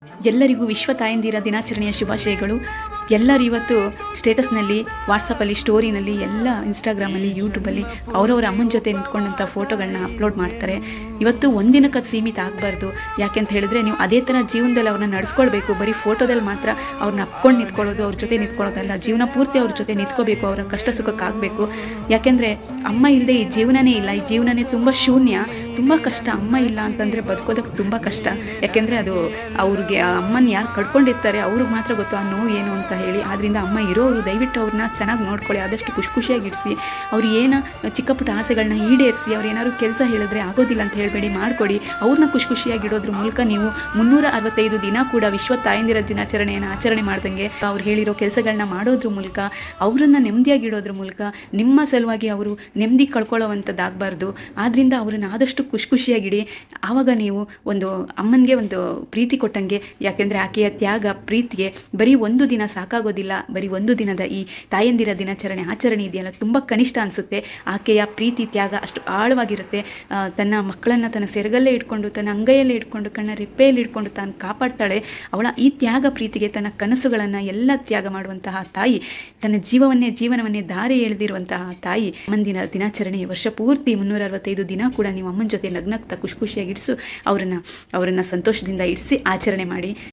ಎಲ್ಲರಿಗೂ ವಿಶ್ವ ತಾಯಂದಿರ ದಿನಾಚರಣೆಯ ಶುಭಾಶಯಗಳು. ಎಲ್ಲರೂ ಇವತ್ತು ಸ್ಟೇಟಸ್ನಲ್ಲಿ, ವಾಟ್ಸಪ್ಪಲ್ಲಿ, ಸ್ಟೋರಿನಲ್ಲಿ, ಎಲ್ಲ ಇನ್ಸ್ಟಾಗ್ರಾಮಲ್ಲಿ, ಯೂಟ್ಯೂಬಲ್ಲಿ ಅವರವರ ಅಮ್ಮನ ಜೊತೆ ನಿಂತ್ಕೊಂಡಂಥ ಫೋಟೋಗಳನ್ನ ಅಪ್ಲೋಡ್ ಮಾಡ್ತಾರೆ. ಇವತ್ತು ಒಂದಿನಕ್ಕೆ ಅದು ಸೀಮಿತ ಆಗಬಾರ್ದು. ಯಾಕೆಂತ ಹೇಳಿದ್ರೆ ನೀವು ಅದೇ ಥರ ಜೀವನದಲ್ಲಿ ಅವ್ರನ್ನ ನಡೆಸ್ಕೊಳ್ಬೇಕು. ಬರೀ ಫೋಟೋದಲ್ಲಿ ಮಾತ್ರ ಅವ್ರನ್ನ ಅಪ್ಕೊಂಡು ನಿಂತ್ಕೊಳ್ಳೋದು, ಅವ್ರ ಜೊತೆ ನಿಂತ್ಕೊಳ್ಳೋದಲ್ಲ. ಜೀವನ ಪೂರ್ತಿ ಅವ್ರ ಜೊತೆ ನಿಂತ್ಕೋಬೇಕು, ಅವರ ಕಷ್ಟ ಸುಖಕ್ಕಾಗಬೇಕು. ಯಾಕೆಂದರೆ ಅಮ್ಮ ಇಲ್ಲದೆ ಈ ಜೀವನನೇ ಇಲ್ಲ. ಈ ಜೀವನನೇ ತುಂಬ ಶೂನ್ಯ, ತುಂಬ ಕಷ್ಟ. ಅಮ್ಮ ಇಲ್ಲ ಅಂತಂದರೆ ಬದುಕೋದಕ್ಕೆ ತುಂಬ ಕಷ್ಟ. ಯಾಕೆಂದರೆ ಅದು ಅವ್ರಿಗೆ ಅಮ್ಮನ ಯಾರು ಕಳ್ಕೊಂಡಿರ್ತಾರೆ ಅವ್ರಿಗೆ ಮಾತ್ರ ಗೊತ್ತು ಆ ನೋವು ಏನು ಅಂತ ಹೇಳಿ. ಆದ್ದರಿಂದ ಅಮ್ಮ ಇರೋರು ದಯವಿಟ್ಟು ಅವ್ರನ್ನ ಚೆನ್ನಾಗಿ ನೋಡ್ಕೊಳ್ಳಿ, ಆದಷ್ಟು ಖುಷಿಯಾಗಿಡಿಸಿ. ಅವ್ರು ಏನು ಚಿಕ್ಕ ಪುಟ್ಟ ಆಸೆಗಳನ್ನ ಈಡೇರಿಸಿ. ಅವ್ರು ಏನಾದ್ರು ಕೆಲಸ ಹೇಳಿದ್ರೆ ಆಗೋದಿಲ್ಲ ಅಂತ ಹೇಳಬೇಡಿ, ಮಾಡಿಕೊಡಿ. ಅವ್ರನ್ನ ಖುಷಿಯಾಗಿಡೋದ್ರ ಮೂಲಕ ನೀವು 365 ದಿನ ಕೂಡ ವಿಶ್ವ ತಾಯಂದಿರ ದಿನಾಚರಣೆಯನ್ನು ಆಚರಣೆ ಮಾಡ್ದಂಗೆ ಅವ್ರು ಹೇಳಿರೋ ಕೆಲಸಗಳನ್ನ ಮಾಡೋದ್ರ ಮೂಲಕ, ಅವರನ್ನು ನೆಮ್ಮದಿಯಾಗಿಡೋದ್ರ ಮೂಲಕ ನಿಮ್ಮ ಸಲುವಾಗಿ ಅವರು ನೆಮ್ಮದಿ ಕಳ್ಕೊಳ್ಳೋವಂಥದ್ದಾಗಬಾರ್ದು. ಆದ್ದರಿಂದ ಅವ್ರನ್ನ ಆದಷ್ಟು ಖುಷಿಯಾಗಿಡಿ. ಆವಾಗ ನೀವು ಒಂದು ಅಮ್ಮನಿಗೆ ಒಂದು ಪ್ರೀತಿ ಕೊಟ್ಟಂಗೆ. ಯಾಕೆಂದರೆ ಆಕೆಯ ತ್ಯಾಗ, ಪ್ರೀತಿಗೆ ಬರೀ ಒಂದು ದಿನ ಸಾಕಾಗೋದಿಲ್ಲ. ಬರೀ ಒಂದು ದಿನದ ಈ ತಾಯಂದಿರ ದಿನಾಚರಣೆ ಆಚರಣೆ ಇದೆಯಲ್ಲ, ತುಂಬ ಕನಿಷ್ಠ ಅನಿಸುತ್ತೆ. ಆಕೆಯ ಪ್ರೀತಿ, ತ್ಯಾಗ ಅಷ್ಟು ಆಳವಾಗಿರುತ್ತೆ. ತನ್ನ ಮಕ್ಕಳನ್ನು ತನ್ನ ಸೆರಗಲ್ಲೇ ಇಟ್ಕೊಂಡು, ತನ್ನ ಅಂಗೈಯಲ್ಲೇ ಇಟ್ಕೊಂಡು, ಕಣ್ಣ ರೆಪ್ಪೆಯಲ್ಲಿ ಇಟ್ಕೊಂಡು ತಾನು ಕಾಪಾಡ್ತಾಳೆ. ಅವಳ ಈ ತ್ಯಾಗ ಪ್ರೀತಿಗೆ ತನ್ನ ಕನಸುಗಳನ್ನು ಎಲ್ಲ ತ್ಯಾಗ ಮಾಡುವಂತಹ ತಾಯಿ, ತನ್ನ ಜೀವನವನ್ನೇ ದಾರಿ ಎಳೆದಿರುವಂತಹ ತಾಯಿ. ಅಮ್ಮನ ದಿನಾಚರಣೆ ವರ್ಷ ಪೂರ್ತಿ 365 ದಿನ ಕೂಡ ನೀವು ಅಮ್ಮನ ಜೊತೆ ನಗ್ನಗ್ತಾ ಖುಷಿಯಾಗಿಡಿಸು. ಅವರನ್ನು ಸಂತೋಷದಿಂದ ಇಡಿಸಿ ಆಚರಣೆ ಮಾಡಿ.